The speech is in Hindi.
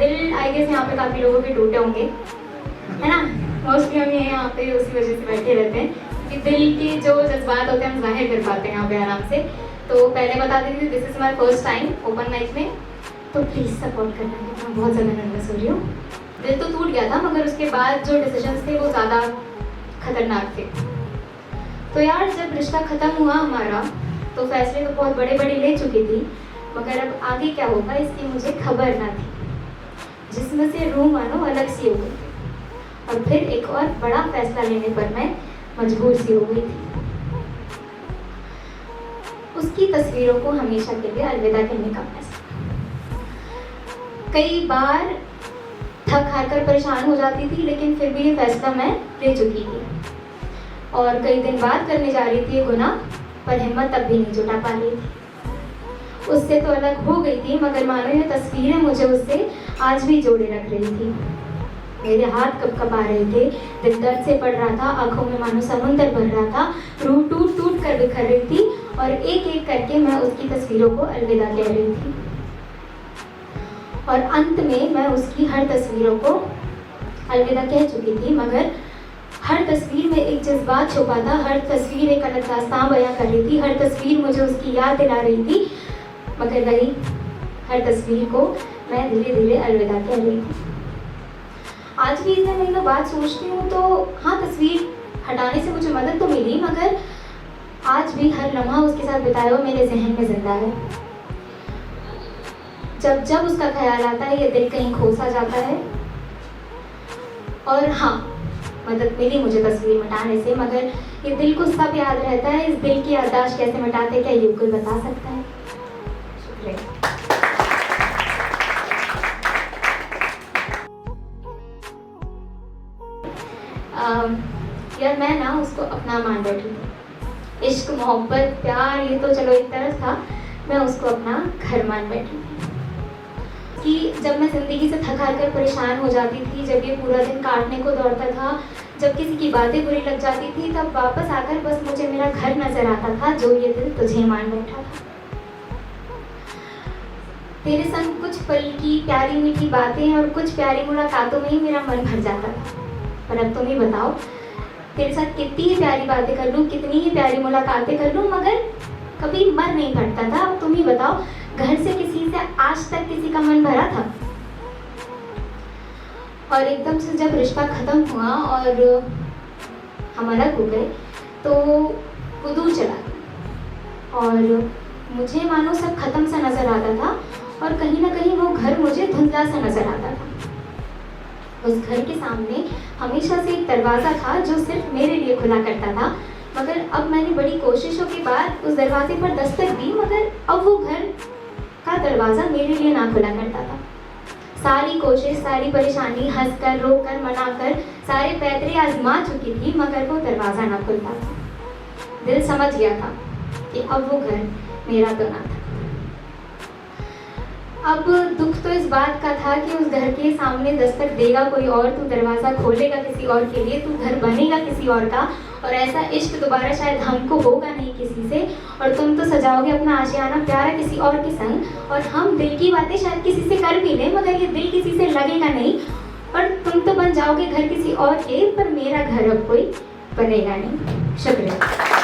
दिल आई गेस यहाँ पे काफ़ी लोगों के टूटे होंगे, है ना। मोस्टली हम यहाँ पे उसी वजह से बैठे रहते हैं कि दिल के जो जज्बात होते हैं हम जाहिर कर पाते हैं यहाँ पे आराम से। तो पहले बता देती थी, this is my first time open mic में, तो प्लीज़ सपोर्ट करना है। मैं बहुत ज़्यादा नर्वस हो रही हूँ। दिल तो टूट गया था, मगर उसके बाद जो डिसीजंस थे वो ज़्यादा खतरनाक थे। तो यार जब रिश्ता ख़त्म हुआ हमारा, तो फैसले तो बहुत बड़े बड़े ले चुकी थी, मगर अब आगे क्या होगा इसकी मुझे खबर ना थी। जिसमें से रूह मानो अलग सी हो गई थी, और फिर एक और बड़ा फैसला लेने पर मैं मजबूर सी हो गई थी। उसकी तस्वीरों को हमेशा के लिए अलविदा कहने का फैसला। कई बार थक हार कर परेशान हो जाती थी, लेकिन फिर भी ये फैसला मैं ले चुकी थी। और कई दिन बाद करने जा रही थी ये गुनाह, पर हिम्मत तब भी नहीं जुटा पा रही थी। उससे तो अलग हो गई थी, मगर मानो ये तस्वीरें मुझे उससे आज भी जोड़े रख रही थी। मेरे हाथ कँपा रहे थे, दिल दर्द से पड़ रहा था, आंखों में मानो समुंदर भर रहा था, रूह टूट टूट कर बिखर रही थी, और एक एक करके मैं उसकी तस्वीरों को अलविदा कह रही थी। और अंत में मैं उसकी हर तस्वीरों को अलविदा कह चुकी थी, मगर हर तस्वीर में एक जज्बात छुपा था, हर तस्वीर एक अलग दास्तां बयां कर रही थी, हर तस्वीर मुझे उसकी याद दिला रही थी, मगर वही हर तस्वीर को मैं धीरे धीरे अलविदा कह रही थी। आज भी इतने महीनों बाद सोचती हूँ तो हाँ, तस्वीर हटाने से मुझे मदद तो मिली, मगर आज भी हर लम्हा उसके साथ बिताया हुआ मेरे जहन में जिंदा है। जब जब उसका ख्याल आता है, ये दिल कहीं खो सा जाता है। और हाँ, मदद मिली मुझे तस्वीर मिटाने से, मगर ये दिल को सब याद रहता है। इस दिल की याददाश्त कैसे मिटाते, क्या ये कोई बता सकता है? शुक्रिया। यार मैं ना उसको अपना मान बैठी थी। इश्क मोहब्बत प्यार ये तो चलो एक तरफ था, मैं उसको अपना घर मान बैठी थी। कि जब मैं ज़िंदगी से थक हार कर परेशान हो जाती थी, जब ये पूरा दिन काटने को दौड़ता था, जब किसी की बातें बुरी लग जाती थी, तब वापस आकर बस मुझे मेरा घर नजर आता था, जो ये दिल तुझे मान बैठा था। तेरे संग कुछ पल की प्यारी मीठी बातें और कुछ प्यारी मुलाकातों में ही मेरा मन भर जाता था। पर अब तुम ही बताओ, तेरे साथ कितनी ही प्यारी बातें कर लूँ, कितनी ही प्यारी मुलाकातें कर लूँ, मगर कभी मन नहीं भरता था। अब तुम ही बताओ, घर से किसी से आज तक किसी का मन भरा था? और एकदम से जब रिश्ता ख़त्म हुआ और हम अलग हो गए, तो वो दूर चला गया और मुझे मानो सब खत्म सा नज़र आता था, और कहीं ना कहीं वो घर मुझे धुंधला सा नज़र आता था। उस घर के सामने हमेशा से एक दरवाज़ा था जो सिर्फ मेरे लिए खुला करता था, मगर अब मैंने बड़ी कोशिशों के बाद उस दरवाजे पर दस्तक दी, मगर अब वो घर का दरवाज़ा मेरे लिए ना खुला करता था। सारी कोशिश, सारी परेशानी, हंसकर, रोकर, मनाकर, सारे पैतरे आजमा चुकी थी, मगर वो दरवाज़ा ना खुलता था। दिल समझ गया था कि अब वो घर मेरा तो ना था। अब दुख तो इस बात का था कि उस घर के सामने दस्तक देगा कोई और, तू दरवाज़ा खोलेगा किसी और के लिए, तू घर बनेगा किसी और का, और ऐसा इश्क दोबारा शायद हमको होगा नहीं किसी से, और तुम तो सजाओगे अपना आशियाना प्यारा किसी और के संग, और हम दिल की बातें शायद किसी से कर भी लें, मगर ये दिल किसी से लगेगा नहीं, और तुम तो बन जाओगे घर किसी और के, पर मेरा घर अब कोई बनेगा नहीं। शुक्रिया।